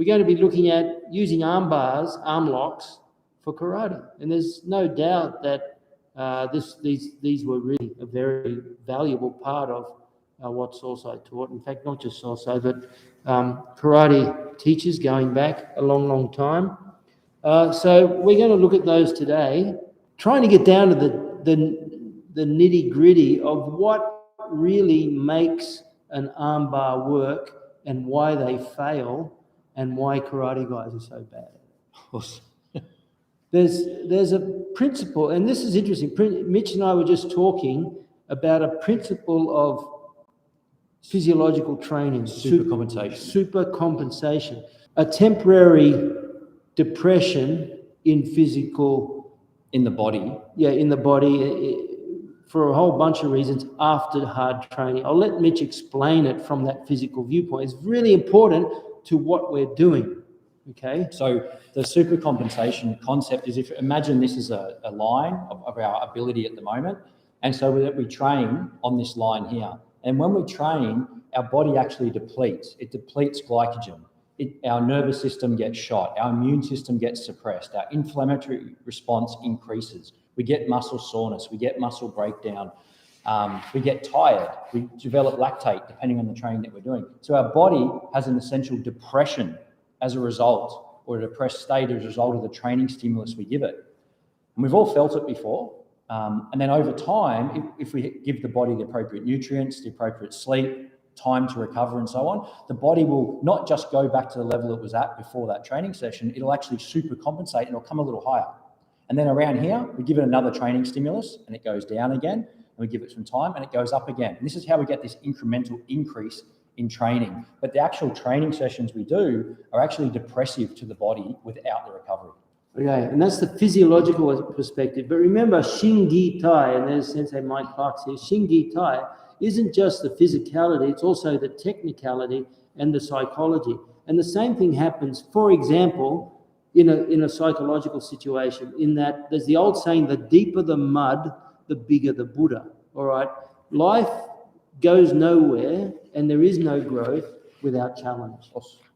we're going to be looking at using arm bars, arm locks for karate. And there's no doubt that these were really a very valuable part of what Sorsai taught. In fact, not just Sorsai, but karate teachers going back a long, long time. So we're going to look at those today, trying to get down to the nitty-gritty of what really makes an arm bar work and why they fail and why karate guys are so bad. There's a principle, and this is interesting. Mitch and I were just talking about a principle of physiological training. Supercompensation. A temporary depression in physical... In the body. Yeah, in the body, for a whole bunch of reasons after hard training. I'll let Mitch explain it from that physical viewpoint. It's really important to what we're doing. Okay. So the supercompensation concept is, if imagine this is a line of our ability at the moment, and so we train on this line here. And when we train, our body actually depletes. It depletes glycogen. Our nervous system gets shot. Our immune system gets suppressed. Our inflammatory response increases. We get muscle soreness. We get muscle breakdown. We get tired. We develop lactate, depending on the training that we're doing. So our body has an essential depression as a result, or a depressed state as a result of the training stimulus we give it. And we've all felt it before. And then over time, if we give the body the appropriate nutrients, the appropriate sleep, time to recover and so on, the body will not just go back to the level it was at before that training session, it'll actually supercompensate and it'll come a little higher. And then around here, we give it another training stimulus and it goes down again, and we give it some time and it goes up again. And this is how we get this incremental increase in training. But the actual training sessions we do are actually depressive to the body without the recovery. Okay, and that's the physiological perspective. But remember, Shingi Tai, and there's Sensei Mike Clark's here, Shingi Tai isn't just the physicality, it's also the technicality and the psychology. And the same thing happens, for example, in a psychological situation, in that there's the old saying, the deeper the mud, the bigger the Buddha. All right, life goes nowhere and there is no growth without challenge.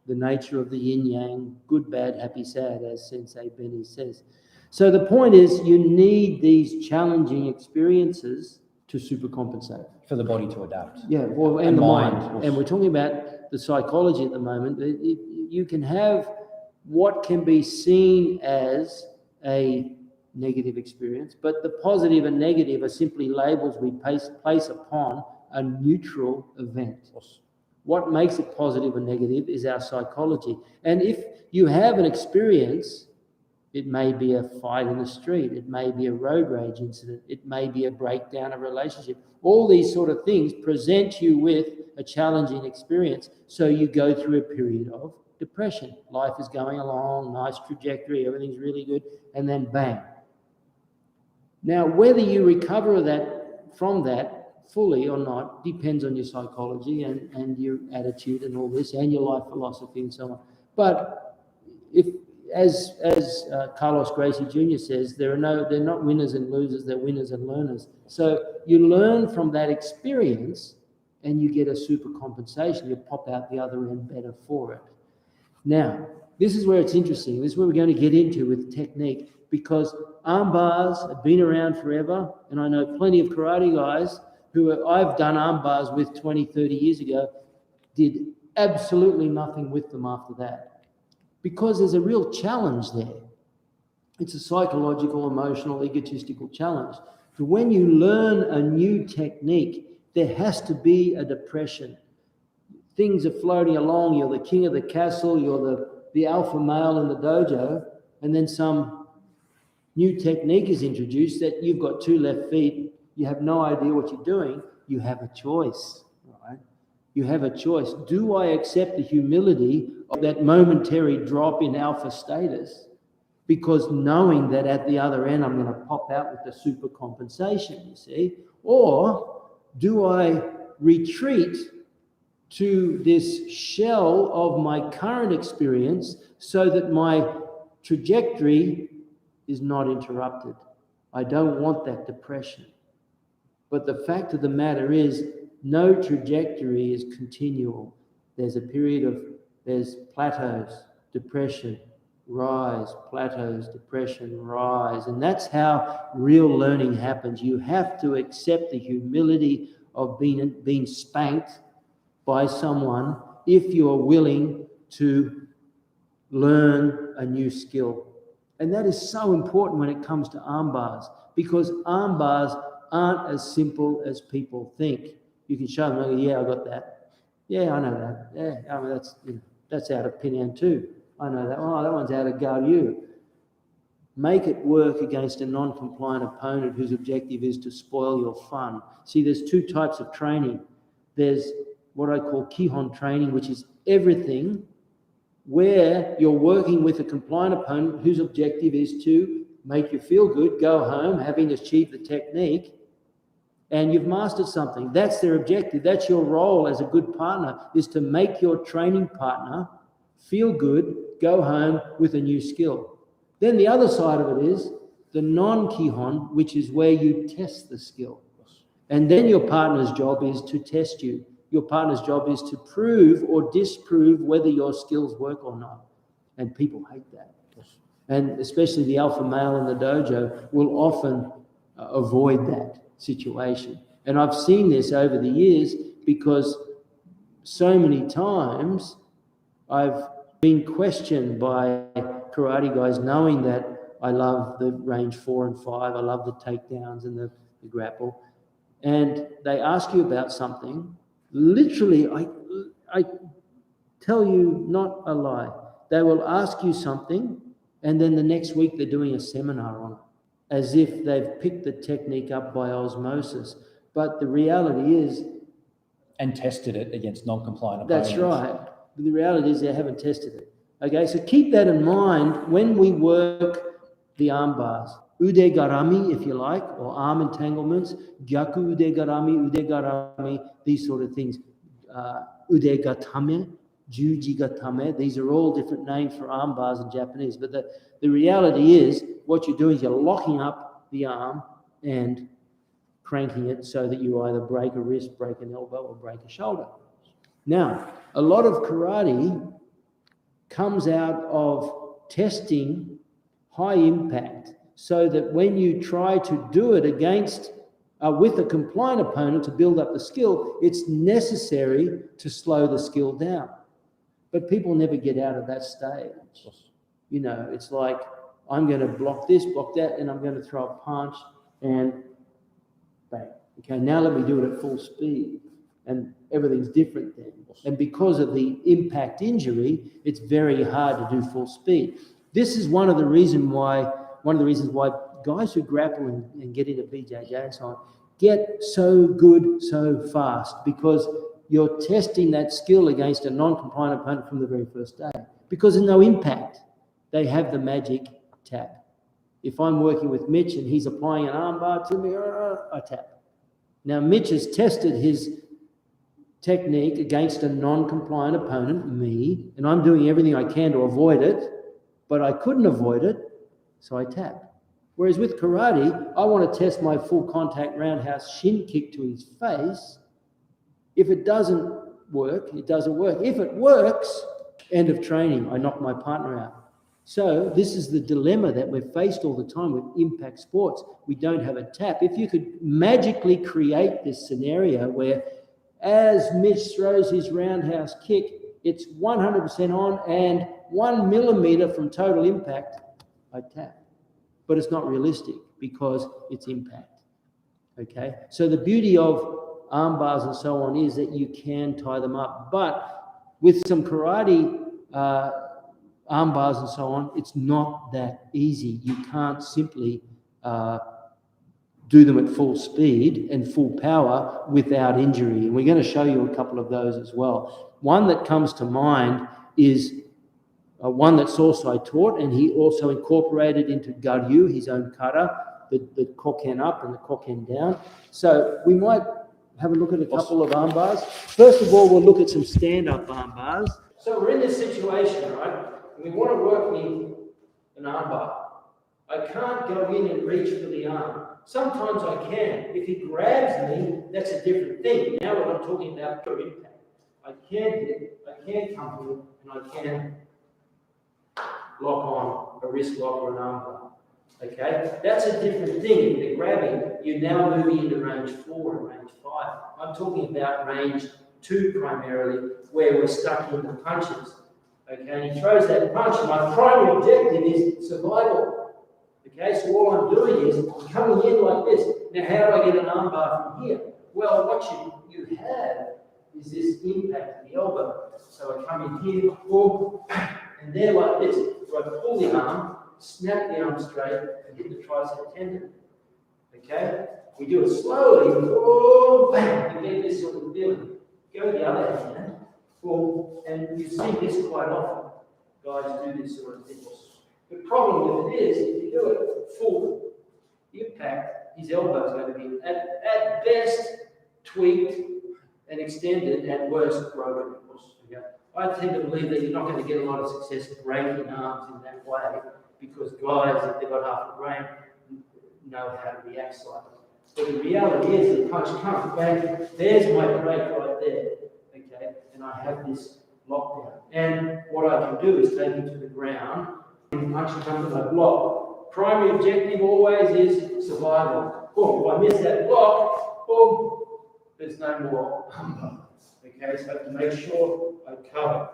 The nature of the yin-yang, good, bad, happy, sad, as Sensei Benny says. So the point is, you need these challenging experiences to supercompensate. For the body to adapt. Yeah, well, and the mind. And we're talking about the psychology at the moment. You can have what can be seen as a negative experience, but the positive and negative are simply labels we place upon a neutral event. What makes it positive and negative is our psychology. And if you have an experience, it may be a fight in the street, it may be a road rage incident, it may be a breakdown of relationship. All these sort of things present you with a challenging experience. So you go through a period of depression. Life is going along, nice trajectory, everything's really good, and then bang. Now, whether you recover from that fully or not depends on your psychology and your attitude and all this, and your life philosophy and so on. But if, as Carlos Gracie Jr. says, they're not winners and losers, they're winners and learners. So you learn from that experience and you get a super compensation. You pop out the other end better for it. Now, this is where it's interesting. This is where we're going to get into with technique, because arm bars have been around forever, and I know plenty of karate guys who I've done arm bars with 20, 30 years ago, did absolutely nothing with them after that. Because there's a real challenge there. It's a psychological, emotional, egotistical challenge. So when you learn a new technique, there has to be a depression. Things are floating along, you're the king of the castle, you're the alpha male in the dojo, and then some new technique is introduced that you've got two left feet, you have no idea what you're doing, you have a choice, right? You have a choice. Do I accept the humility of that momentary drop in alpha status, because knowing that at the other end I'm going to pop out with the super compensation, you see? Or do I retreat to this shell of my current experience so that my trajectory is not interrupted? I don't want that depression. But the fact of the matter is, no trajectory is continual. There's a period of, there's plateaus, depression, rise, plateaus, depression, rise. And that's how real learning happens. You have to accept the humility of being spanked by someone if you're willing to learn a new skill. And that is so important when it comes to arm bars, because arm bars aren't as simple as people think. You can show them, yeah, I got that. Yeah, I know that. Yeah, I mean, that's out of Penang too. I know that. Oh, that one's out of Galyu. Make it work against a non-compliant opponent whose objective is to spoil your fun. See, there's two types of training. There's what I call Kihon training, which is everything where you're working with a compliant opponent whose objective is to make you feel good, go home, having achieved the technique, and you've mastered something. That's their objective. That's your role as a good partner, is to make your training partner feel good, go home with a new skill. Then the other side of it is the non-Kihon, which is where you test the skill. And then your partner's job is to test you. Your partner's job is to prove or disprove whether your skills work or not. And people hate that. And especially the alpha male in the dojo will often avoid that situation. And I've seen this over the years because so many times I've been questioned by karate guys knowing that I love the range 4 and 5, I love the takedowns and the grapple. And they ask you about something. Literally, I tell you not a lie. They will ask you something, and then the next week they're doing a seminar on it, as if they've picked the technique up by osmosis. But the reality is... And tested it against non-compliant opponents. That's right. The reality is they haven't tested it. Okay, so keep that in mind when we work the arm bars. Ude garami, if you like, or arm entanglements, gyaku ude garami, these sort of things. Ude gatame, juji gatame, these are all different names for arm bars in Japanese. But the reality is what you're doing is you're locking up the arm and cranking it so that you either break a wrist, break an elbow, or break a shoulder. Now, a lot of karate comes out of testing high impact, so that when you try to do it against, with a compliant opponent to build up the skill, it's necessary to slow the skill down. But people never get out of that stage. You know, it's like, I'm going to block this, block that, and I'm going to throw a punch, and bang. Okay, now let me do it at full speed. And everything's different then. And because of the impact injury, it's very hard to do full speed. This is one of the reasons why guys who grapple and get into BJJ and so on get so good so fast, because you're testing that skill against a non-compliant opponent from the very first day. Because there's no impact, they have the magic tap. If I'm working with Mitch and he's applying an armbar to me, I tap. Now, Mitch has tested his technique against a non-compliant opponent, me, and I'm doing everything I can to avoid it, but I couldn't avoid it, so I tap. Whereas with karate, I want to test my full contact roundhouse shin kick to his face. If it doesn't work, it doesn't work. If it works, end of training, I knock my partner out. So this is the dilemma that we're faced all the time with impact sports. We don't have a tap. If you could magically create this scenario where as Mitch throws his roundhouse kick, it's 100% on and 1 millimeter from total impact, I tap. But it's not realistic because it's impact. Okay? So the beauty of arm bars and so on is that you can tie them up. But with some karate arm bars and so on, it's not that easy. You can't simply do them at full speed and full power without injury. And we're going to show you a couple of those as well. One that comes to mind is one that Sorsai taught, and he also incorporated into Garyu, his own kata, the koken up and the koken down. So we might have a look at a couple of arm bars. First of all, we'll look at some stand-up arm bars. So we're in this situation, right? We want to work with an arm bar. I can't go in and reach for the arm. Sometimes I can. If he grabs me, that's a different thing. Now we're not talking about pure impact. I can hit, I can come in, and I can lock on a wrist lock or an arm bar. Okay, that's a different thing. If they're grabbing, you're now moving into range 4 and range 5. I'm talking about range 2 primarily, where we're stuck in the punches. Okay, and he throws that punch. My primary objective is survival. Okay, so all I'm doing is I'm coming in like this. Now, how do I get an arm bar from here? Well, what you have is this impact of the elbow. So I come in here, boom, and there like this. So I pull the arm, snap the arm straight, and hit the tricep tendon. Okay? We do it slowly, boom, bang, you get this sort of feeling. Go the other hand, boom, and you see this quite often. Guys do this sort of thing. The problem with it is, if you do it full impact, his elbow is going to be at best tweaked and extended, and worse, broken, of course. Okay? I tend to believe that you're not going to get a lot of success breaking arms in that way, because guys, if they've got half a brain, know how to react slightly. But the reality is, the punch comes, bang, there's my break right there, okay? And I have this lockdown. And what I can do is take him to the ground, and punch comes and I block. Primary objective always is survival. Boom, if I miss that block, boom, there's no more armbar. Okay, so I have to make sure I cover.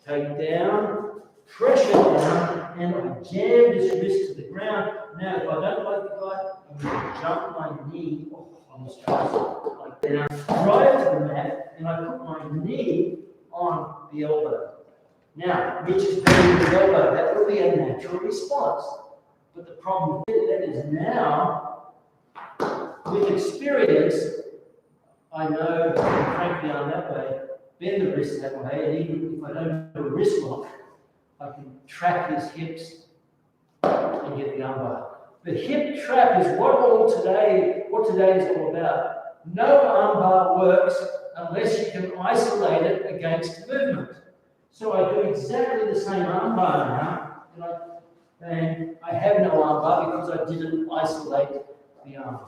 Take down, pressure down, and I jam this wrist to the ground. Now, if I don't like the guy, I'm going to jump my knee on the tricep like that. Drive to the mat, and I put my knee on the elbow. Now, Mitch is bending his elbow. That will be a natural response. But the problem with that is now, with experience, I know to crank the arm that way, bend the wrist that way, and even if I don't do a wrist lock, I can trap his hips and get the armbar. The hip trap is what today is all about. No armbar works unless you can isolate it against movement. So I do exactly the same armbar now, and I have no armbar because I didn't isolate the arm.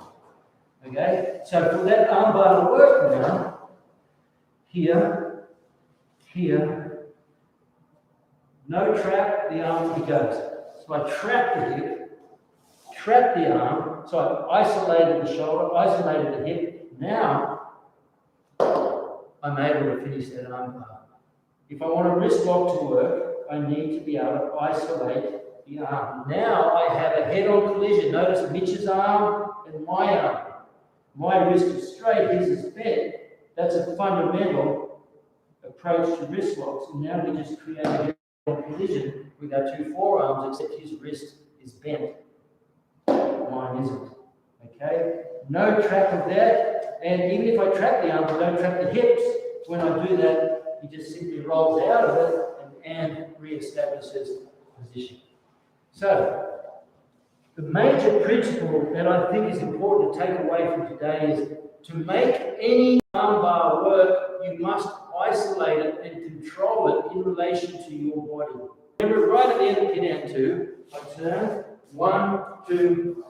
Okay? So for that armbar to work now, here, no trap, the arm he goes. So I trap the hip, trap the arm, so I've isolated the shoulder, isolated the hip. Now I'm able to finish that armbar. If I want a wrist lock to work, I need to be able to isolate the arm. Now I have a head-on collision. Notice Mitch's arm and my arm. My wrist is straight, his is bent. That's a fundamental approach to wrist locks. And now we just create a head-on collision with our two forearms, except his wrist is bent. Mine isn't. Okay? No trap of that. And even if I trap the arms, I don't trap the hips. When I do that, he just simply rolls out of it and re-establishes position. So, the major principle that I think is important to take away from today is to make any armbar work, you must isolate it and control it in relation to your body. Remember, right at the end of pin and 2, I turn 1, 2,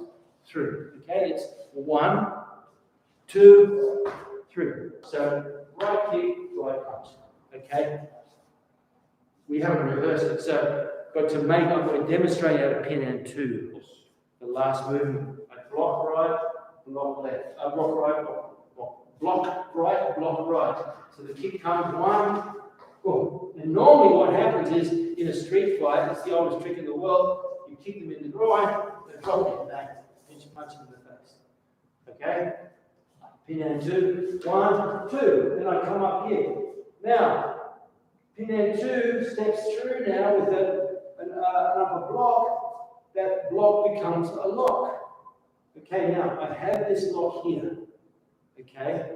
3. Okay, it's 1, 2, 3. So, right kick, right punch. Okay? We haven't reversed it, so I'm going to demonstrate how to pin and 2. The last movement. I block right, block left. I block right, block right. So the kick comes 1, boom. And normally what happens is, in a street fight, it's the oldest trick in the world, you kick them in the groin, they drop it back, and you punch them in the face. Okay? Pin and 2, 1, 2. Then I come up here. Now, pin and 2 steps through now with an upper block. That block becomes a lock. Okay, now I have this lock here. Okay?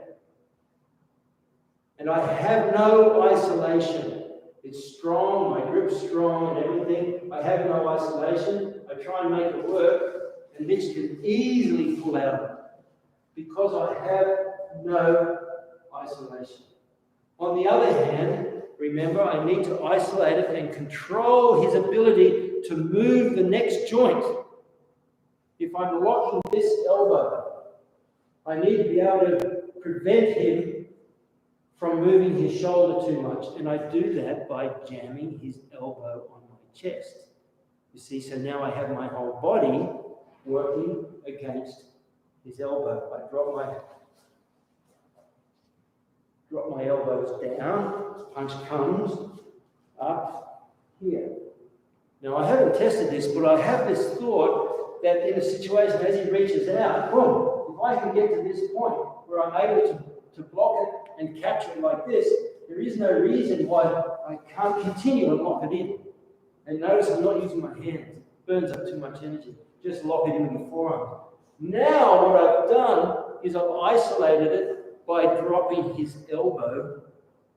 And I have no isolation. It's strong, my grip's strong and everything. I have no isolation. I try and make it work, and Mitch can easily pull out because I have no isolation. On the other hand, remember, I need to isolate it and control his ability to move the next joint. If I'm locking this elbow, I need to be able to prevent him from moving his shoulder too much. And I do that by jamming his elbow on my chest. You see, so now I have my whole body working against his elbow. I drop my elbows down, punch comes up here. Now I haven't tested this, but I have this thought that in a situation as he reaches out, boom, if I can get to this point where I'm able to block it and capture it like this, there is no reason why I can't continue and lock it in. And notice I'm not using my hands. It burns up too much energy. Just lock it in with the forearm. Now what I've done is I've isolated it by dropping his elbow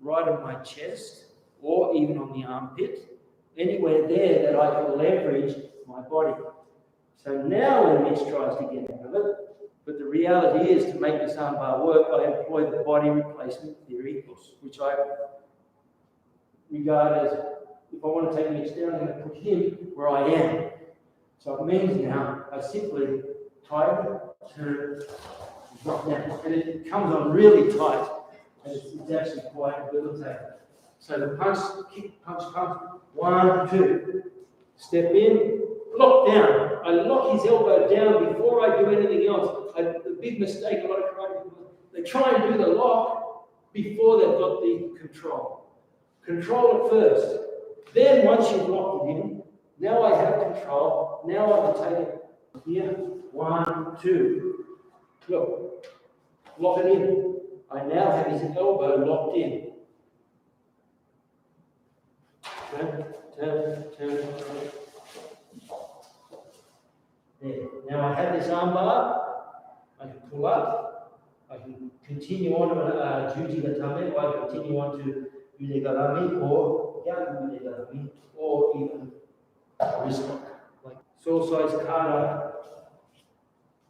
right on my chest or even on the armpit, anywhere there that I can leverage my body. So now when Mitch tries to get out of it, but the reality is to make this armbar work, I employ the body replacement theory, which I regard as, if I want to take Mitch down, I'm going to put him where I am. So it means now I simply tighten, turn, drop down. And it comes on really tight, and it's actually quite debilitating. So the punch, kick, punch, 1, 2. Step in, lock down. I lock his elbow down before I do anything else. The big mistake a lot of karate people, they try and do the lock before they've got the control. Control it first. Then once you've locked it in, now I have control. Now I can take it here. 1, 2. Look, lock it in. I now have his elbow locked in. Turn. There. Now I have this armbar. I can pull up. I can continue on to Juji Gatame, or I can continue on to Udegarami, or Yaku Udegarami, or even wrist lock. Like soul size kata,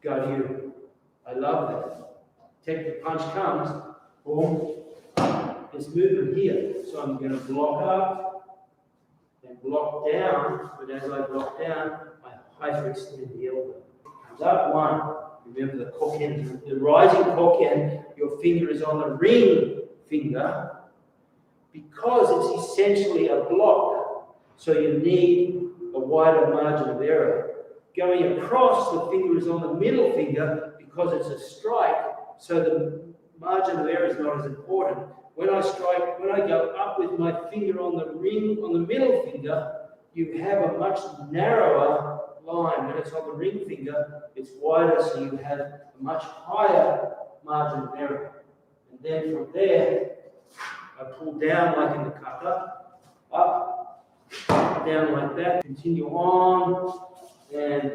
Garyu. I love that. Technical punch comes, boom. There's movement here. So I'm going to block up and block down, but as I block down, I hyperextend the elbow. Comes up, 1. Remember the koken, the rising koken, your finger is on the ring finger because it's essentially a block. So you need a wider margin of error. Going across, the finger is on the middle finger because it's a strike, so the margin of error is not as important. When I strike, when I go up with my finger on the ring, on the middle finger, you have a much narrower line. When it's on the ring finger, it's wider, so you have a much higher margin of error. And then from there, I pull down like in the kata, up, down like that, continue on. And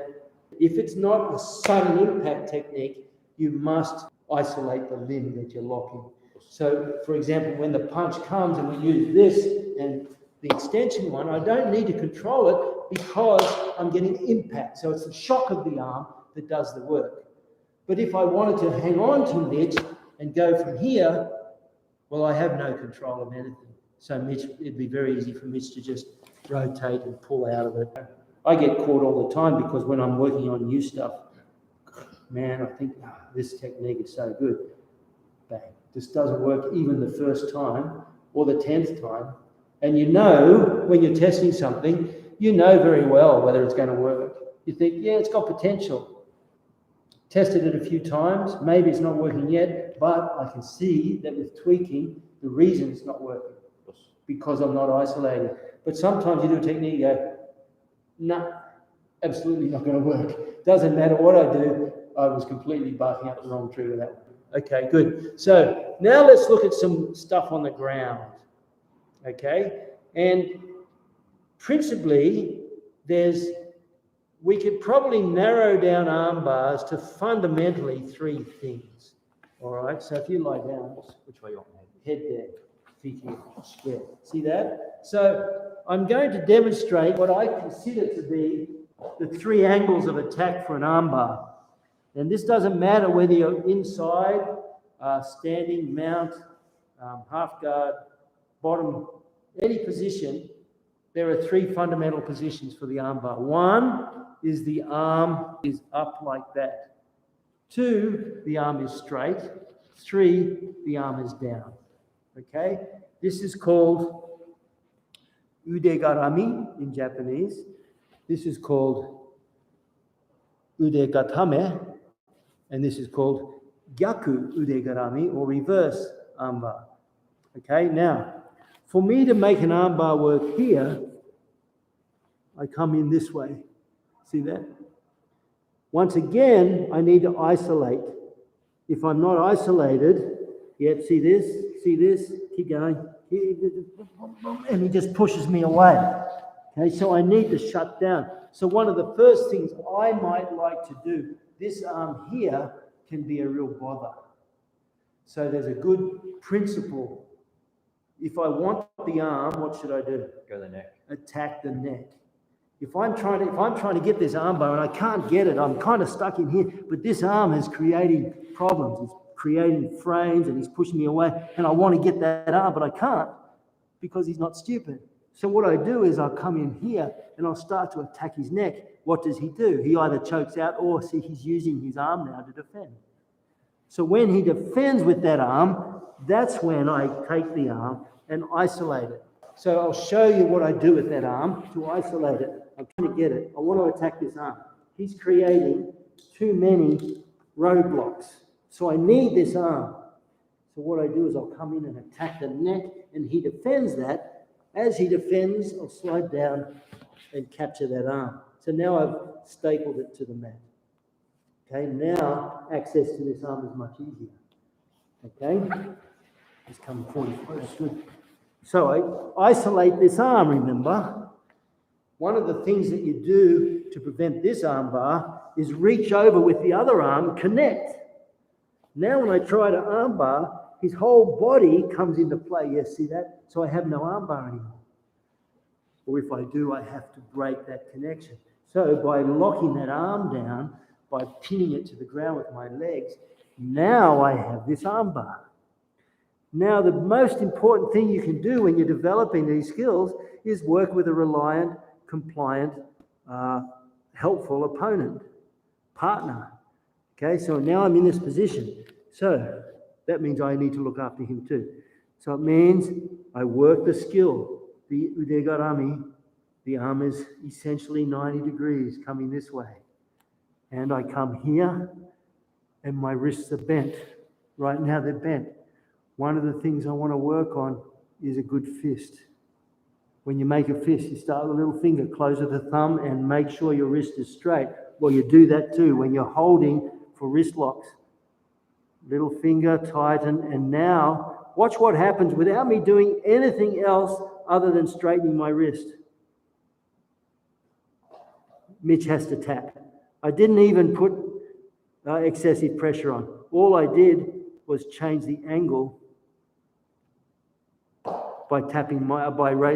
if it's not a sudden impact technique, you must isolate the limb that you're locking. So, for example, when the punch comes and we use this and the extension one, I don't need to control it because I'm getting impact. So it's the shock of the arm that does the work. But if I wanted to hang on to Mitch and go from here, well, I have no control of anything. So Mitch, it'd be very easy for Mitch to just rotate and pull out of it. I get caught all the time because when I'm working on new stuff, man, I think this technique is so good. Bang. This doesn't work even the first time or the 10th time. And you know, when you're testing something, you know very well whether it's going to work. You think, yeah, it's got potential. Tested it a few times, maybe it's not working yet, but I can see that with tweaking, the reason it's not working, because I'm not isolating. But sometimes you do a technique, you go, nah, absolutely not going to work. Doesn't matter what I do, I was completely barking up the wrong tree with that one. Okay, good. So now let's look at some stuff on the ground. Okay, and principally, we could probably narrow down arm bars to fundamentally 3 things. All right, so if you lie down, Which way you want me? head there, feet here. Yeah, see that? So I'm going to demonstrate what I consider to be the 3 angles of attack for an arm bar. And this doesn't matter whether you're inside, standing, mount, half guard, bottom, any position. There are 3 fundamental positions for the arm bar. 1 is the arm is up like that. 2, the arm is straight. 3, the arm is down. Okay? This is called udegarami in Japanese. This is called udegatame, and this is called gyaku udegarami, or reverse armbar. Okay, now, for me to make an armbar work here, I come in this way. See that? Once again, I need to isolate. If I'm not isolated, yet see this, keep going, and he just pushes me away. Okay, so I need to shut down. So one of the first things I might like to do, this arm here can be a real bother. So there's a good principle. If I want the arm, what should I do? Go the neck. Attack the neck. If I'm trying to get this armbar and I can't get it, I'm kind of stuck in here, but this arm is creating problems. It's creating frames and he's pushing me away, and I want to get that arm, but I can't because he's not stupid. So what I do is I'll come in here and I'll start to attack his neck. What does he do? He either chokes out or see he's using his arm now to defend. So when he defends with that arm, that's when I take the arm and isolate it. So I'll show you what I do with that arm to isolate it. I'm trying to get it. I want to attack this arm. He's creating too many roadblocks. So I need this arm. So what I do is I'll come in and attack the neck, and he defends that. As he defends, I'll slide down and capture that arm. So now I've stapled it to the mat. Okay, now access to this arm is much easier. Okay, it's coming forward. That's good. So I isolate this arm, remember? One of the things that you do to prevent this arm bar is reach over with the other arm, connect. Now when I try to arm bar, his whole body comes into play. Yes, see that? So I have no arm bar anymore. Or if I do, I have to break that connection. So by locking that arm down, by pinning it to the ground with my legs, now I have this arm bar. Now, the most important thing you can do when you're developing these skills is work with a reliant, compliant, helpful opponent, partner. Okay, so now I'm in this position. So that means I need to look after him too. So it means I work the skill, the udegarami. The arm is essentially 90 degrees coming this way. And I come here and my wrists are bent. Right now they're bent. One of the things I want to work on is a good fist. When you make a fist, you start with a little finger, close with the thumb, and make sure your wrist is straight. Well, you do that too when you're holding for wrist locks. Little finger, tighten, and now watch what happens without me doing anything else other than straightening my wrist. Mitch has to tap. I didn't even put excessive pressure on. All I did was change the angle by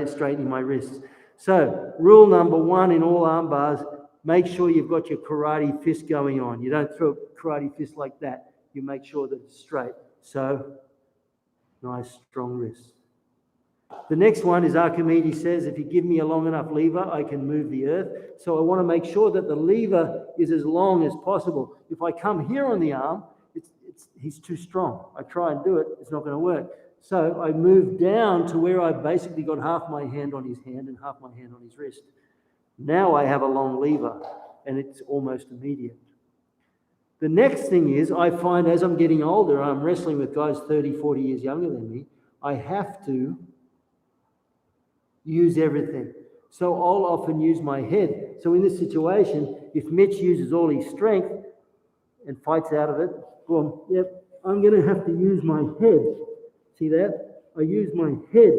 straightening my wrists. So, rule number one in all arm bars, make sure you've got your karate fist going on. You don't throw a karate fist like that. You make sure that it's straight. So, nice strong wrists. The next one is Archimedes says, if you give me a long enough lever, I can move the earth. So I want to make sure that the lever is as long as possible. If I come here on the arm, he's too strong. I try and do it, it's not going to work. So I move down to where I've basically got half my hand on his hand and half my hand on his wrist. Now I have a long lever, and it's almost immediate. The next thing is, I find as I'm getting older, I'm wrestling with guys 30, 40 years younger than me, I have to use everything. So I'll often use my head. So in this situation, if Mitch uses all his strength and fights out of it, well, yep, I'm going to have to use my head. See that? I use my head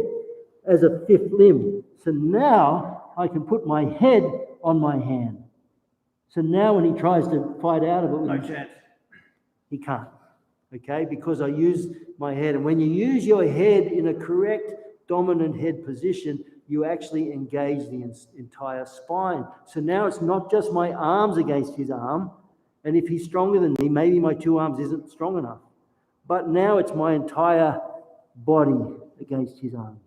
as a fifth limb. So now I can put my head on my hand. So now when he tries to fight out of it, No chance. He can't. Okay? Because I use my head. And when you use your head in a correct dominant head position, you actually engage the entire spine. So now it's not just my arms against his arm. And if he's stronger than me, maybe my two arms isn't strong enough. But now it's my entire body against his arm.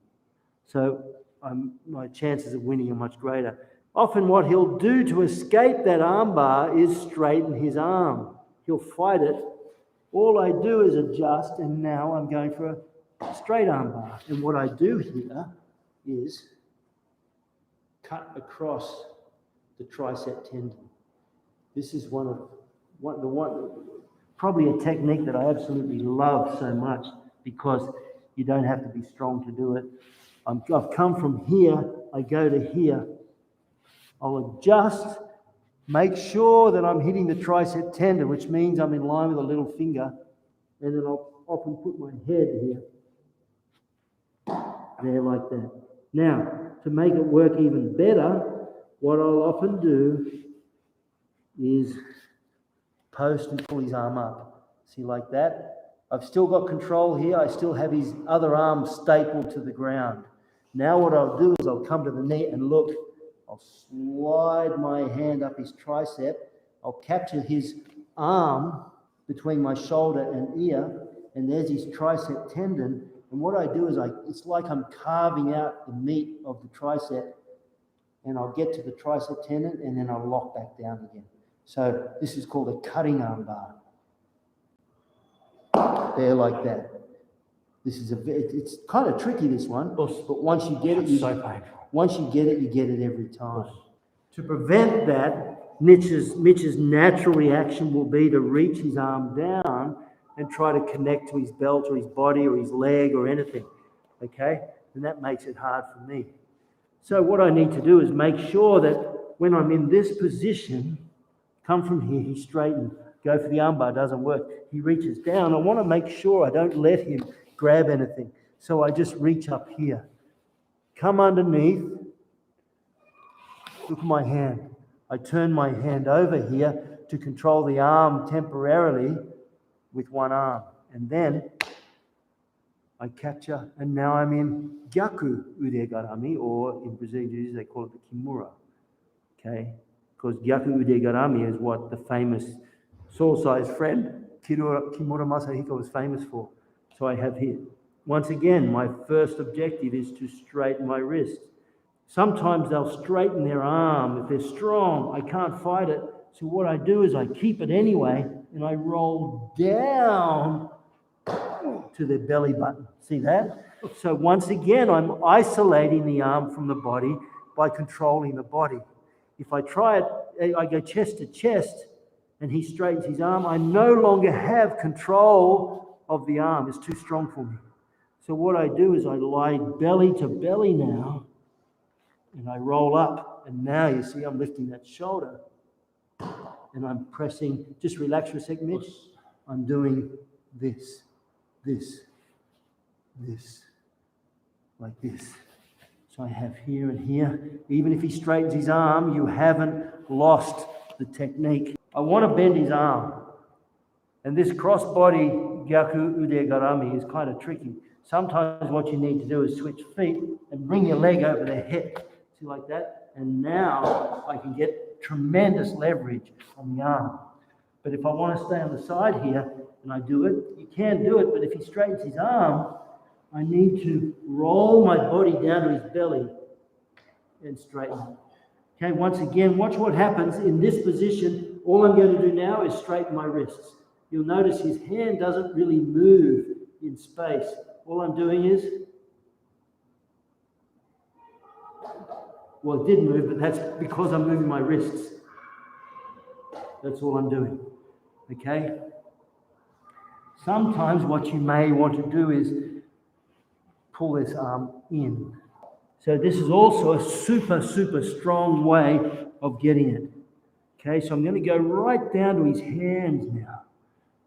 So my chances of winning are much greater. Often what he'll do to escape that arm bar is straighten his arm. He'll fight it. All I do is adjust, and now I'm going for a straight arm bar. And what I do here is cut across the tricep tendon. This is probably a technique that I absolutely love so much because you don't have to be strong to do it. I've come from here, I go to here. I'll adjust, make sure that I'm hitting the tricep tendon, which means I'm in line with a little finger, and then I'll often put my head here, there like that. Now, to make it work even better, what I'll often do is post and pull his arm up. See, like that? I've still got control here. I still have his other arm stapled to the ground. Now what I'll do is I'll come to the knee and look. I'll slide my hand up his tricep. I'll capture his arm between my shoulder and ear, and there's his tricep tendon. And what I do is it's like I'm carving out the meat of the tricep, and I'll get to the tricep tendon, and then I'll lock back down again. So this is called a cutting arm bar. There, like that. This is it's kind of tricky, this one, but once you get it, once you get it every time. To prevent that, Mitch's natural reaction will be to reach his arm down and try to connect to his belt or his body or his leg or anything, okay? And that makes it hard for me. So what I need to do is make sure that when I'm in this position, come from here, he's straightened, go for the armbar, doesn't work. He reaches down. I want to make sure I don't let him grab anything. So I just reach up here, come underneath, look at my hand. I turn my hand over here to control the arm temporarily with one arm. And then I capture, and now I'm in Gyaku Ude Garami, or in Brazilian Jiu-Jitsu they call it the Kimura. Okay? Because Gyaku Ude Garami is what the famous soul-sized friend Kimura Masahiko was famous for. So I have here. Once again, my first objective is to straighten my wrist. Sometimes they'll straighten their arm. If they're strong, I can't fight it. So what I do is I keep it anyway, and I roll down to their belly button. See that? So once again, I'm isolating the arm from the body by controlling the body. If I try it, I go chest to chest, and he straightens his arm, I no longer have control of the arm. It's too strong for me. So what I do is I lie belly to belly now, and I roll up, and now you see I'm lifting that shoulder, and I'm pressing, just relax for a second, Mitch. I'm doing this, like this. So I have here and here. Even if he straightens his arm, you haven't lost the technique. I want to bend his arm. And this cross-body Gyaku Ude Garami is kind of tricky. Sometimes what you need to do is switch feet and bring your leg over the head. See, like that? And now I can get tremendous leverage on the arm. But if I want to stay on the side here and I do it, you can do it, but if he straightens his arm, I need to roll my body down to his belly and straighten it. Okay, once again, watch what happens in this position. All I'm going to do now is straighten my wrists. You'll notice his hand doesn't really move in space. All I'm doing is, well, it did move, but that's because I'm moving my wrists. That's all I'm doing, okay? Sometimes what you may want to do is pull this arm in. So this is also a super, super strong way of getting it. Okay, so I'm going to go right down to his hands now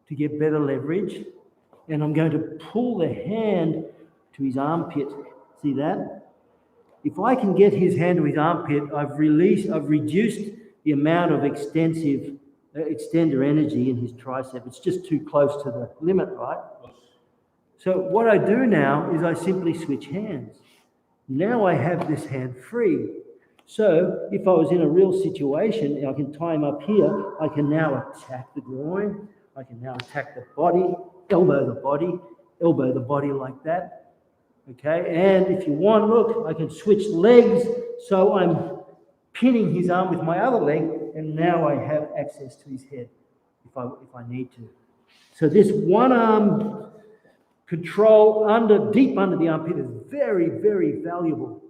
to get better leverage. And I'm going to pull the hand to his armpit. See that? If I can get his hand to his armpit, I've reduced the amount of extender energy in his tricep. It's just too close to the limit, right? So what I do now is I simply switch hands. Now I have this hand free. So if I was in a real situation, I can tie him up here. I can now attack the groin. I can now attack the body, elbow the body like that. Okay, and if you want, look, I can switch legs. So I'm pinning his arm with my other leg, and now I have access to his head if I need to. So this one arm control deep under the armpit is very, very valuable.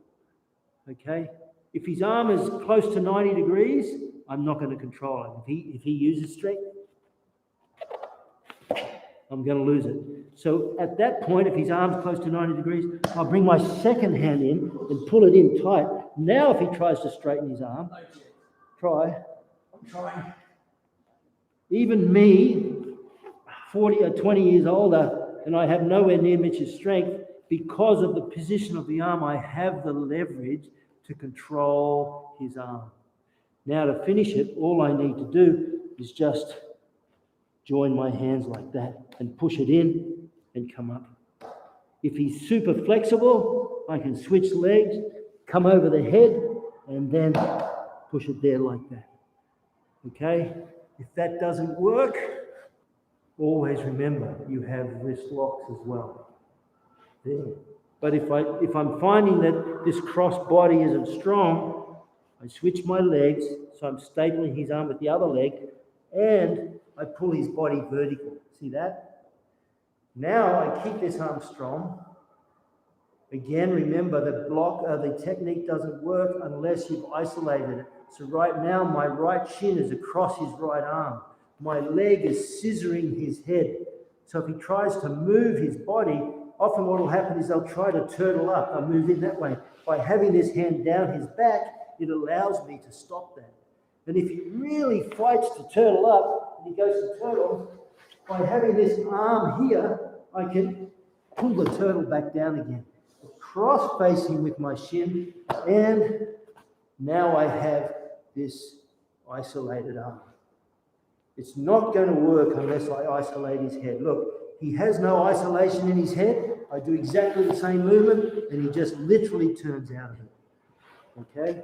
Okay, If his arm is close to 90 degrees, I'm not going to control him. If he uses strength, I'm going to lose it. So at that point, if his arm's close to 90 degrees, I'll bring my second hand in and pull it in tight. Now if he tries to straighten his arm, I'm trying. Even me, 40 or 20 years older, and I have nowhere near Mitch's strength, because of the position of the arm, I have the leverage to control his arm. Now to finish it, all I need to do is just join my hands like that and push it in and come up. If he's super flexible, I can switch legs, come over the head, and then push it there like that. Okay? If that doesn't work, always remember you have wrist locks as well. There. But if I'm finding that this cross body isn't strong, I switch my legs, so I'm stapling his arm with the other leg, and I pull his body vertical. See that? Now I keep this arm strong. Again, remember the technique doesn't work unless you've isolated it. So right now my right shin is across his right arm. My leg is scissoring his head. So if he tries to move his body, often what will happen is they'll try to turtle up. They'll move in that way. By having this hand down his back, it allows me to stop that. And if he really fights to turtle up, and he goes to turtle, by having this arm here, I can pull the turtle back down again. Cross-facing with my shin, and now I have this isolated arm. It's not going to work unless I isolate his head. Look, he has no isolation in his head. I do exactly the same movement, and he just literally turns out of it. Okay?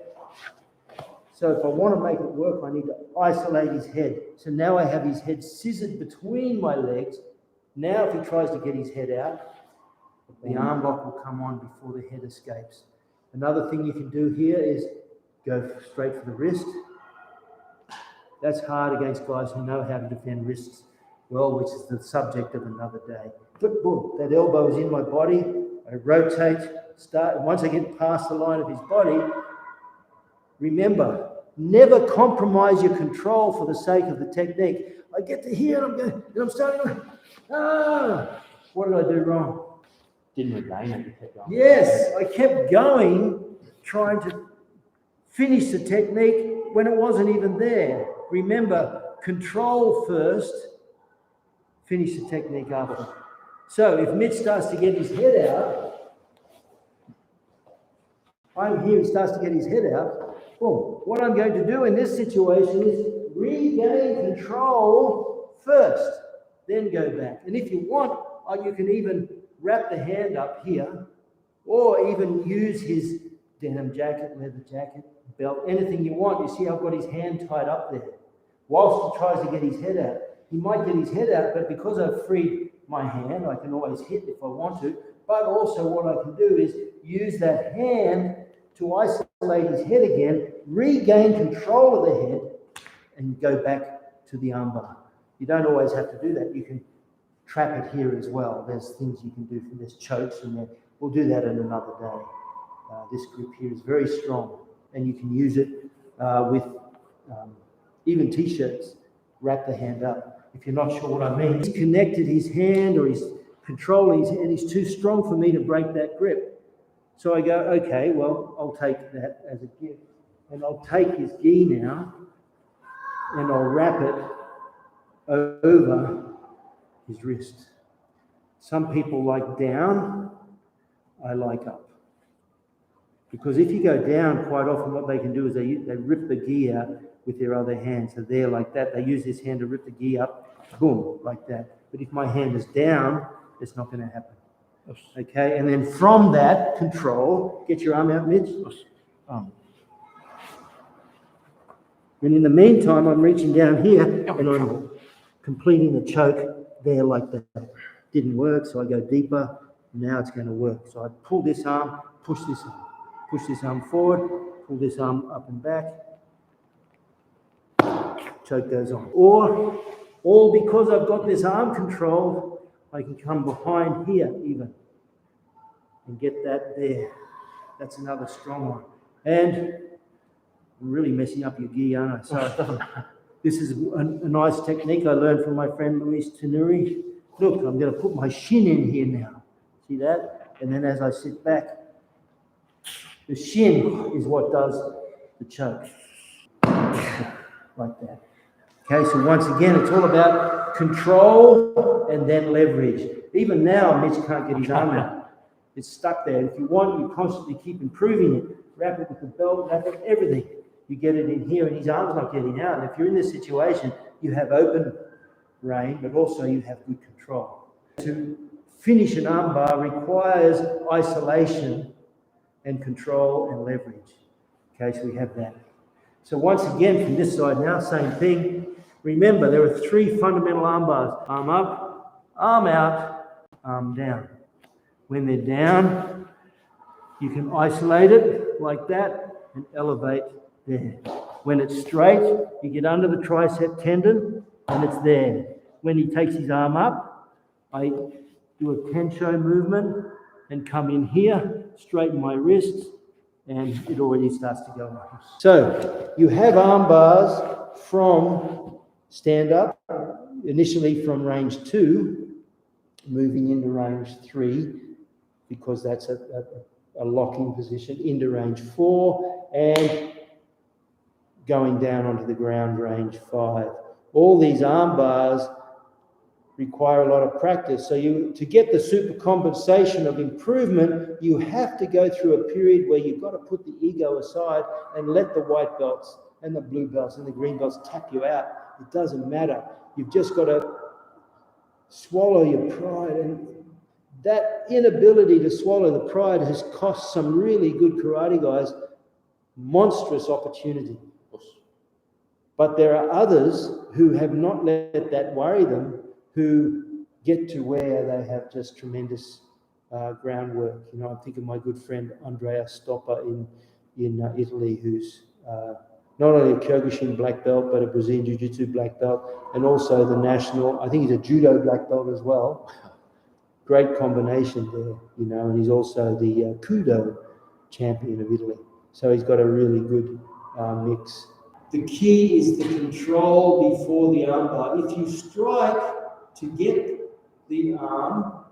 So if I want to make it work, I need to isolate his head. So now I have his head scissored between my legs. Now if he tries to get his head out, the arm lock will come on before the head escapes. Another thing you can do here is go straight for the wrist. That's hard against guys who know how to defend wrists well, which is the subject of another day. But boom, that elbow is in my body. I rotate, once I get past the line of his body, remember, never compromise your control for the sake of the technique. I get to here and I'm starting to, what did I do wrong? Didn't regain it, you kept going. Yes, I kept going, trying to finish the technique when it wasn't even there. Remember, control first, finish the technique after. So if Mitch starts to get his head out, I'm here, he starts to get his head out. Well, what I'm going to do in this situation is regain control first, then go back. And if you want, you can even wrap the hand up here, or even use his denim jacket, leather jacket, belt, anything you want. You see I've got his hand tied up there. Whilst he tries to get his head out. He might get his head out, but because I've freed my hand, I can always hit if I want to. But also what I can do is use that hand to isolate his head again, regain control of the head, and go back to the armbar. You don't always have to do that. You can trap it here as well. There's things you can do for this chokes in there. We'll do that in another day. This grip here is very strong, and you can use it with even t-shirts. Wrap the hand up. If you're not sure what I mean, he's connected his hand or he's controlling his hand. He's too strong for me to break that grip. So I go, okay, well, I'll take that as a gift. And I'll take his gi now and I'll wrap it over his wrist. Some people like down, I like up. Because if you go down, quite often what they can do is they rip the gi out with their other hand. So they're like that. They use this hand to rip the gi up, boom, like that. But if my hand is down, it's not going to happen. Okay, and then from that control, get your arm out, Mitch. And in the meantime, I'm reaching down here and I'm completing the choke there like that. Didn't work, so I go deeper. Now it's going to work. So I pull this arm, push this arm forward, pull this arm up and back. Choke goes on. Or all because I've got this arm control, I can come behind here even and get that there. That's another strong one. And I'm really messing up your gear, aren't I? So this is a nice technique I learned from my friend Luis Tenuri. Look, I'm going to put my shin in here now. See that? And then as I sit back, the shin is what does the choke. Like that. Okay, so once again, it's all about control and then leverage. Even now, Mitch can't get his arm out. It's stuck there. If you want, you constantly keep improving it. Wrap it with the belt, wrap it, everything. You get it in here and his arm's not getting out. And if you're in this situation, you have open rein, but also you have good control. To finish an arm bar requires isolation and control and leverage. Okay, so we have that. So once again, from this side now, same thing. Remember, there are three fundamental arm bars. Arm up, arm out, arm down. When they're down, you can isolate it like that and elevate there. When it's straight, you get under the tricep tendon and it's there. When he takes his arm up, I do a tencho movement and come in here, straighten my wrists, and it already starts to go on. So you have arm bars from stand up, initially from range 2, moving into range 3, because that's a locking position, into range 4, and going down onto the ground, range 5. All these arm bars require a lot of practice. So to get the super compensation of improvement, you have to go through a period where you've got to put the ego aside and let the white belts and the blue belts and the green belts tap you out. It doesn't matter. You've just got to swallow your pride. And that inability to swallow the pride has cost some really good karate guys monstrous opportunity. But there are others who have not let that worry them, who get to where they have just tremendous groundwork. You know, I think of my good friend Andrea Stoppa in Italy, who's not only a Kyokushin black belt, but a Brazilian Jiu-Jitsu black belt, and also the national, I think he's a judo black belt as well. Great combination there, you know, and he's also the Kudo champion of Italy. So he's got a really good mix. The key is the control before the arm bar. If you strike to get the arm,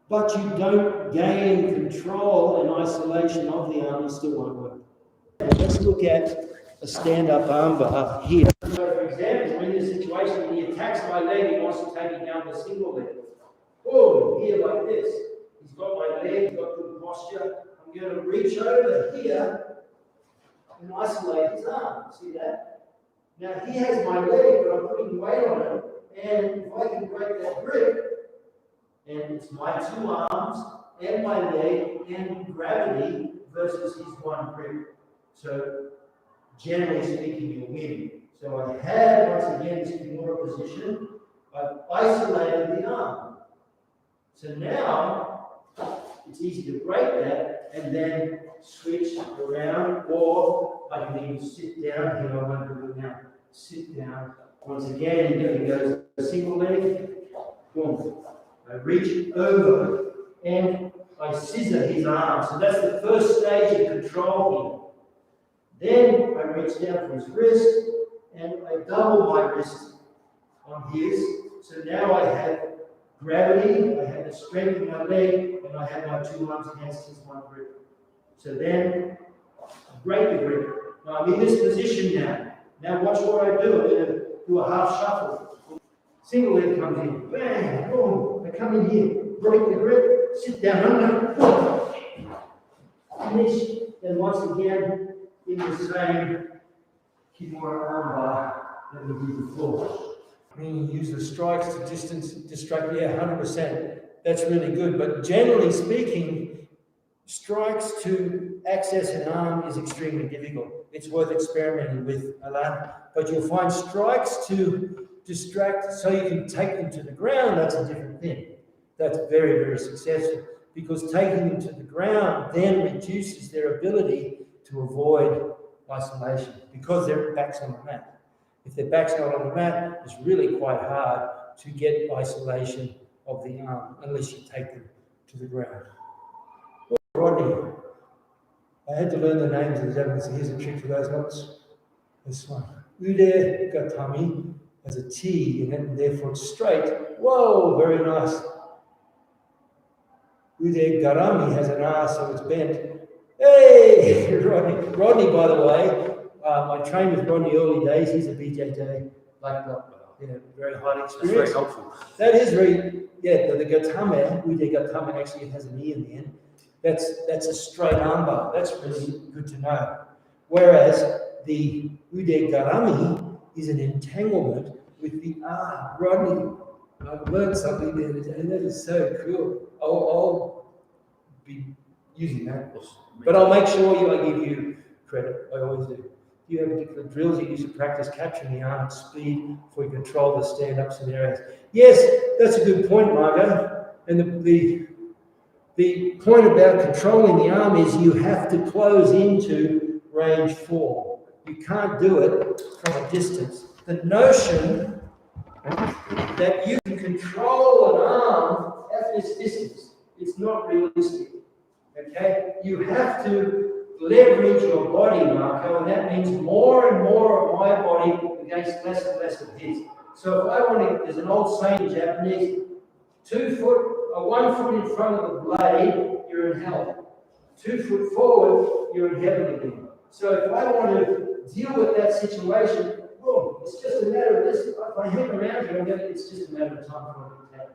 but you don't gain control and isolation of the arm, it still won't work. Let's look at a stand-up arm bar here. So for example, in this situation, when he attacks my leg, he wants to take it down the single leg. Oh, here like this. He's got my leg, he's got good posture. I'm going to reach over here and isolate his arm. See that? Now he has my leg, but I'm putting weight on it. And if I can break that grip, and it's my two arms and my leg and gravity versus his one grip. So generally speaking, you win. So I have, once again, this Kimura position. I've isolated the arm. So now it's easy to break that and then switch around, or I can even sit down here. I won't do it now. Sit down. Once again, here goes a single leg. Boom. I reach over and I scissor his arm. So that's the first stage of control here. Then I reach down for his wrist and I double my wrist on his. So now I have gravity, I have the strength in my leg, and I have my two arms against his one grip. So then break the grip. Now I'm in this position now. Now watch what I do. I'm going to do a half shuffle. Single leg comes in. Bang, boom. I come in here, break the grip, sit down under, boom. Finish. Then once again, in the same Kimura arm bar that we did before. I mean, you use the strikes to distract, yeah, 100%. That's really good. But generally speaking, strikes to access an arm is extremely difficult. It's worth experimenting with, Alan. But you'll find strikes to distract so you can take them to the ground, that's a different thing. That's very, very successful. Because taking them to the ground then reduces their ability to avoid isolation because their back's on the mat. If their back's not on the mat, it's really quite hard to get isolation of the arm unless you take them to the ground. Rodney, I had to learn the names of the Japanese. So here's a trick for those ones. This one. Ude gatami has a T in it, and therefore it's straight. Whoa, very nice. Ude garami has an R, so it's bent. Hey, Rodney. Rodney, by the way, I trained with Rodney early days. He's a BJJ black belt. Yeah, very highly experienced. That's very helpful. That is very, yeah, the gatame, ude gatame, actually it has an E in the end. That's a straight armbar. That's really good to know. Whereas the ude garami is an entanglement with the R. Rodney, I've learned something there, and that is so cool. I'll be using that. But I'll make sure I give you credit. I always do. You have particular drills you use to practice capturing the arm at speed before you control the stand-up scenarios. Yes, that's a good point, Margo. And the point about controlling the arm is you have to close into range 4. You can't do it from a distance. The notion that you can control an arm at this distance is not realistic. Okay? You have to leverage your body, Marco, and that means more and more of my body against less and less of his. So if I want to, there's an old saying in Japanese, 1 foot in front of the blade, you're in hell. 2 foot forward, you're in heaven again. So if I want to deal with that situation, oh, it's just a matter of this. If I hang around here, it's just a matter of time for it to happen.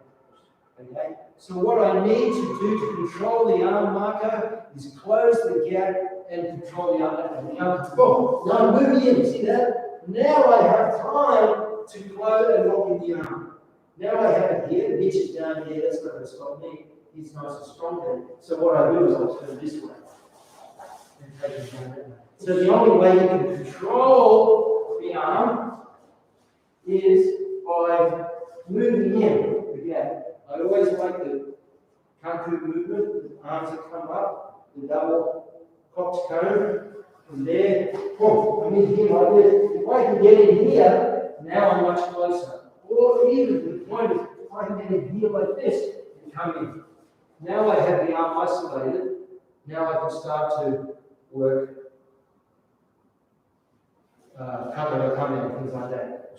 Okay? So what I need to do to control the arm, Marco, is close the gap and control the arm. Now I'm moving in, see that? Now I have time to close and lock in the arm. Now I have it here, the hitch is down here, that's not going to stop me. He's nice and strong there. So what I do is I turn this way. And take it down that way. So the only way you can control the arm is by moving in the gap. I always like the kanku movement, the arms that come up, the double cocked cone. From there, I'm in here like this. If I can get in here, now I'm much closer. Or even the point is, if I can get in here like this and come in. Now I have the arm isolated. Now I can start to work come in, things like that.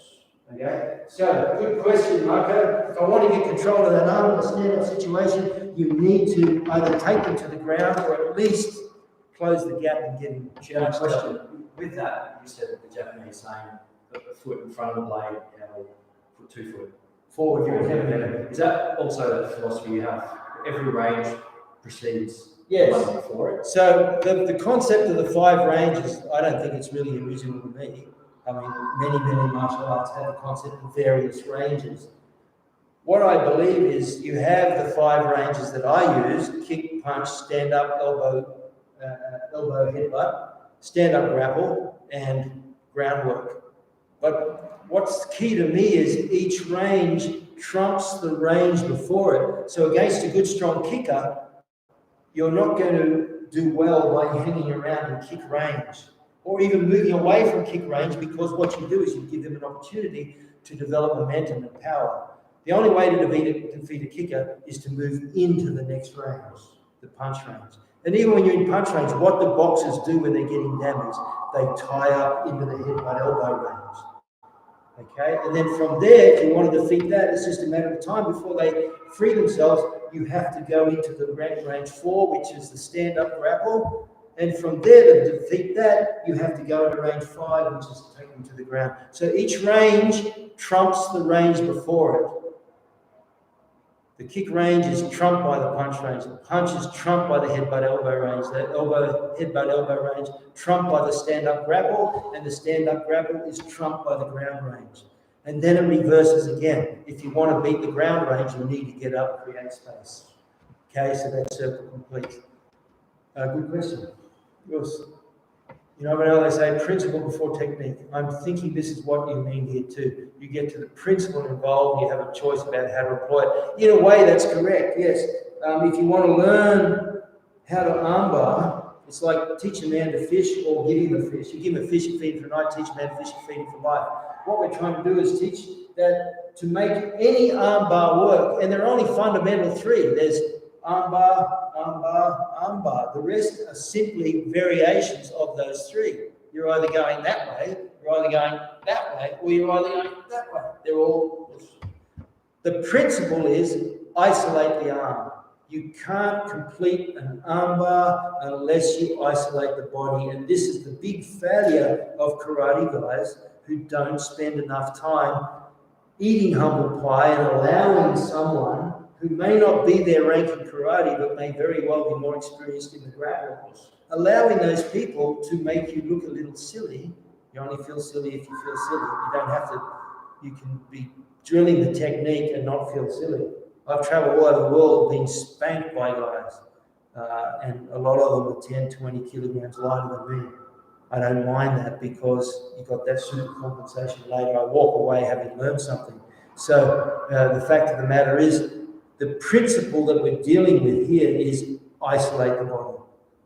Okay? So, good question, Marco. If I want to get control of that arm in a stand-up situation, you need to either take them to the ground or at least close the gap and get in. Question. With that, you said that the Japanese saying that the foot in front of the blade, put 2 foot forward, you're in heaven. Is that also the philosophy you have? Every range precedes the one before it? So the concept of the 5 ranges, I don't think it's really original to me. I mean, many martial arts have the concept of various ranges. What I believe is you have the 5 ranges that I use: kick, punch, stand up, elbow, headbutt, stand up grapple, and groundwork. But what's key to me is each range trumps the range before it. So against a good strong kicker, you're not going to do well by hanging around in kick range or even moving away from kick range, because what you do is you give them an opportunity to develop momentum and power. The only way to defeat a kicker is to move into the next range, the punch range. And even when you're in punch range, what the boxers do when they're getting damaged, they tie up into the headbutt elbow range. Okay, and then from there, if you want to defeat that, it's just a matter of time before they free themselves. You have to go into the range 4, which is the stand-up grapple. And from there, to defeat that, you have to go into range 5, which is to take them to the ground. So each range trumps the range before it. The kick range is trumped by the punch range. The punch is trumped by the headbutt elbow range. The headbutt elbow range trumped by the stand-up grapple, and the stand-up grapple is trumped by the ground range. And then it reverses again. If you want to beat the ground range, you need to get up, create space. Okay, so that's circle complete. Good question. Yours. You know what they say, principle before technique. I'm thinking this is what you mean here too. You get to the principle involved, you have a choice about how to employ it. In a way, that's correct, yes. If you want to learn how to armbar, it's like teach a man to fish or give him a fish. You give him a fish, you feed him for the night, teach a man to fish, you feed him for life. What we're trying to do is teach that to make any armbar work, and there are only fundamental 3. There's armbar, armbar. The rest are simply variations of those three. You're either going that way, you're either going that way, or you're either going that way. They're all. The principle is isolate the arm. You can't complete an armbar unless you isolate the body. And this is the big failure of karate guys who don't spend enough time eating humble pie and allowing someone who may not be their rank in karate, but may very well be more experienced in the grapple, allowing those people to make you look a little silly. You only feel silly if you feel silly. You don't have to, you can be drilling the technique and not feel silly. I've traveled all over the world being spanked by guys, and a lot of them are 10, 20 kilograms lighter than me. I don't mind that because you got that super compensation later. I walk away having learned something. So the fact of the matter is, the principle that we're dealing with here is isolate the body.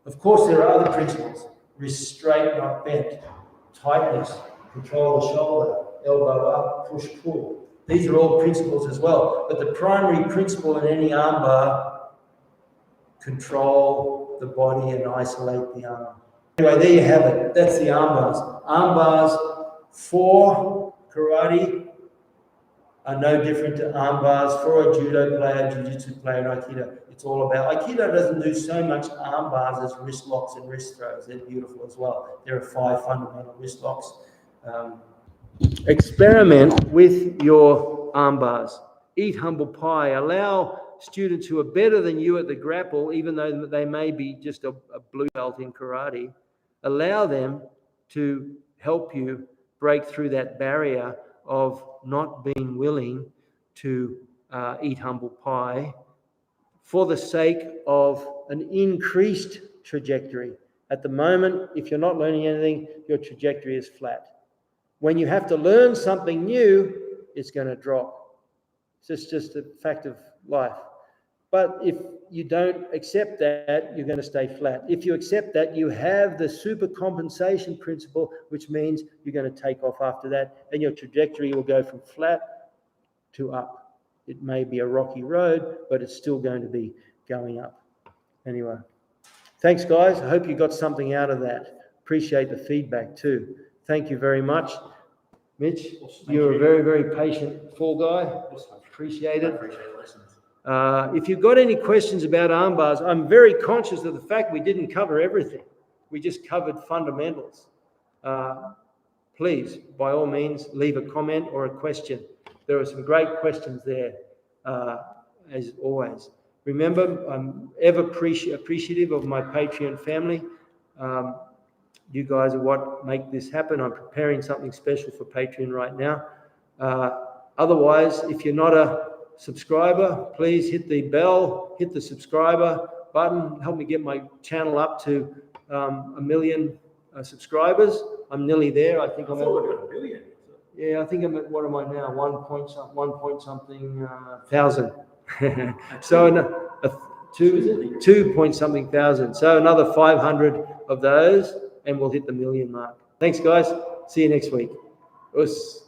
Of course, there are other principles: wrist straight, not bent, tightness, control the shoulder, elbow up, push, pull. These are all principles as well. But the primary principle in any armbar: control the body and isolate the arm. Anyway, there you have it. That's the armbars. Armbars for karate are no different to armbars for a judo player, jiu-jitsu player, and aikido. It's all about, aikido doesn't do so much armbars as wrist locks and wrist throws. They're beautiful as well. There are 5 fundamental wrist locks. Experiment with your armbars. Eat humble pie. Allow students who are better than you at the grapple, even though they may be just a blue belt in karate, allow them to help you break through that barrier of not being willing to eat humble pie for the sake of an increased trajectory. At the moment, if you're not learning anything, your trajectory is flat. When you have to learn something new, it's going to drop. It's just a fact of life. But if you don't accept that, you're going to stay flat. If you accept that, you have the super compensation principle, which means you're going to take off after that, and your trajectory will go from flat to up. It may be a rocky road, but it's still going to be going up. Anyway, thanks, guys. I hope you got something out of that. Appreciate the feedback too. Thank you very much. Mitch, you're a very, very patient fall guy. Appreciate it. If you've got any questions about arm bars, I'm very conscious of the fact we didn't cover everything. We just covered fundamentals. Please, by all means, leave a comment or a question. There are some great questions there, as always. Remember, I'm ever appreciative of my Patreon family. You guys are what make this happen. I'm preparing something special for Patreon right now. Otherwise, if you're not a subscriber, please hit the bell, hit the subscriber button, help me get my channel up to 1 million subscribers. I'm nearly there. I think I'm at 1 million. Yeah, I think I'm at, what am I now? 1 point something thousand. So 2 point something thousand. So another 500 of those, and we'll hit the 1 million mark. Thanks, guys. See you next week. Us.